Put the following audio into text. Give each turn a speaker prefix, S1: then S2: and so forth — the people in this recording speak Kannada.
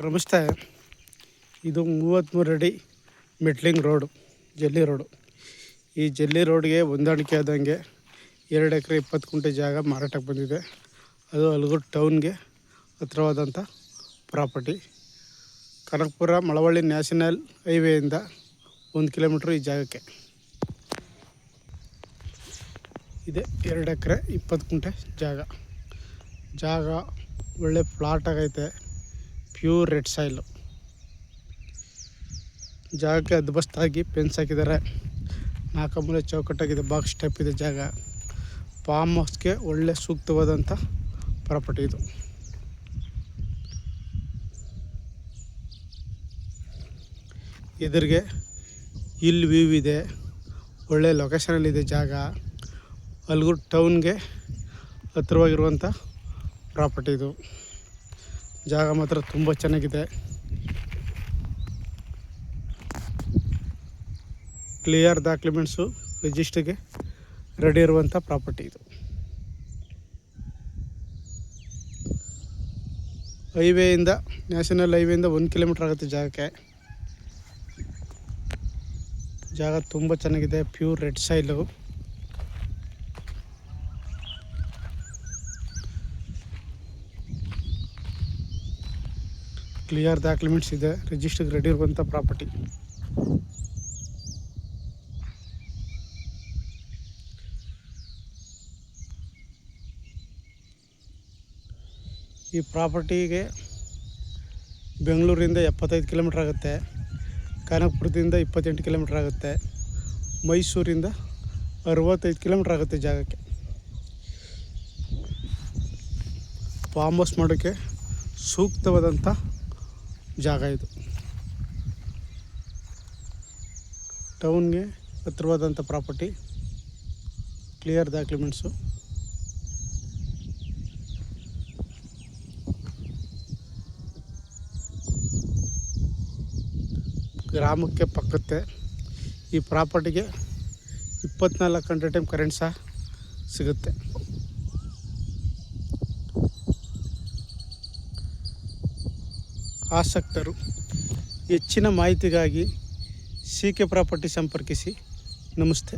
S1: ನಮಸ್ತೆ. ಇದು 33 ಅಡಿ ಮೆಟ್ಲಿಂಗ್ ರೋಡು, ಜಲ್ಲಿ ರೋಡು. ಈ ಜಲ್ಲಿ ರೋಡ್ಗೆ ಹೊಂದಾಣಿಕೆ ಆದಂಗೆ 2 ಎಕರೆ 20 ಗುಂಟೆ ಜಾಗ ಮಾರಾಟಕ್ಕೆ ಬಂದಿದೆ. ಅದು ಅಲಗೂರು ಟೌನ್ಗೆ ಹತ್ತಿರವಾದಂಥ ಪ್ರಾಪರ್ಟಿ. ಕನಕಪುರ ಮಳವಳ್ಳಿ ನ್ಯಾಷನಲ್ ಹೈವೇಯಿಂದ 1 ಕಿಲೋಮೀಟ್ರ್ ಈ ಜಾಗಕ್ಕೆ ಇದೆ. 2 ಎಕರೆ 20 ಗುಂಟೆ ಜಾಗ ಒಳ್ಳೆ ಪ್ಲಾಟ್ ಆಗೈತೆ. Pure red soil. ಜಾಗಕ್ಕೆ ಅದ್ಬಸ್ತಾಗಿ ಫೆನ್ಸ್ ಹಾಕಿದ್ದಾರೆ. 4 ಮೂಲೆ ಚೌಕಟ್ಟಾಗಿದೆ. ಬಾಕ್ಸ್ ಟೈಪ್ ಇದೆ ಜಾಗ. ಫಾರ್ಮ್ ಹೌಸ್ಗೆ ಒಳ್ಳೆ ಸೂಕ್ತವಾದಂಥ ಪ್ರಾಪರ್ಟಿ ಇದು. ಎದುರಿಗೆ ಹಿಲ್ ವ್ಯೂ ಇದೆ. ಒಳ್ಳೆ ಲೊಕೇಶನಲ್ಲಿದೆ ಜಾಗ. ಅಲಗೂರು ಟೌನ್ಗೆ ಹತ್ತಿರವಾಗಿರುವಂಥ ಪ್ರಾಪರ್ಟಿ ಇದು. ಜಾಗ ಮಾತ್ರ ತುಂಬ ಚೆನ್ನಾಗಿದೆ. ಕ್ಲಿಯರ್ ಡಾಕ್ಯುಮೆಂಟ್ಸು ರಿಜಿಸ್ಟ್ರಿಗೆ ರೆಡಿ ಇರುವಂಥ ಪ್ರಾಪರ್ಟಿ ಇದು. ಹೈವೇಯಿಂದ ನ್ಯಾಷನಲ್ ಹೈವೇಯಿಂದ 1 ಕಿಲೋಮೀಟ್ರ್ ಆಗುತ್ತೆ ಜಾಗಕ್ಕೆ. ಜಾಗ ತುಂಬ ಚೆನ್ನಾಗಿದೆ. Pure red soil. Clear documents ಇದೆ. ರಿಜಿಸ್ಟ್ರಿಗೆ ರೆಡಿ ಇರುವಂಥ ಪ್ರಾಪರ್ಟಿ. ಈ ಪ್ರಾಪರ್ಟಿಗೆ ಬೆಂಗಳೂರಿಂದ 75 ಕಿಲೋಮೀಟ್ರ್ ಆಗುತ್ತೆ. ಕನಕಪುರದಿಂದ 28 ಕಿಲೋಮೀಟ್ರ್ ಆಗುತ್ತೆ. ಮೈಸೂರಿಂದ 65 ಕಿಲೋಮೀಟ್ರ್ ಆಗುತ್ತೆ ಜಾಗಕ್ಕೆ. ಫಾರ್ಮ್ ಹೌಸ್ ಮಾಡೋಕ್ಕೆ ಸೂಕ್ತವಾದಂಥ ಜಾಗ ಇದು. ಟೌನ್ಗೆ ಹತ್ತಿರವಾದಂಥ ಪ್ರಾಪರ್ಟಿ. Clear documents. ಗ್ರಾಮಕ್ಕೆ ಪಕ್ಕತ್ತೆ. ಈ ಪ್ರಾಪರ್ಟಿಗೆ 24 ಗಂಟೆ ಟೈಮ್ ಕರೆಂಟ್ ಸಹ ಸಿಗುತ್ತೆ. ಆಸಕ್ತರು ಹೆಚ್ಚಿನ ಮಾಹಿತಿಗಾಗಿ CK ಪ್ರಾಪರ್ಟಿ ಸಂಪರ್ಕಿಸಿ. ನಮಸ್ತೆ.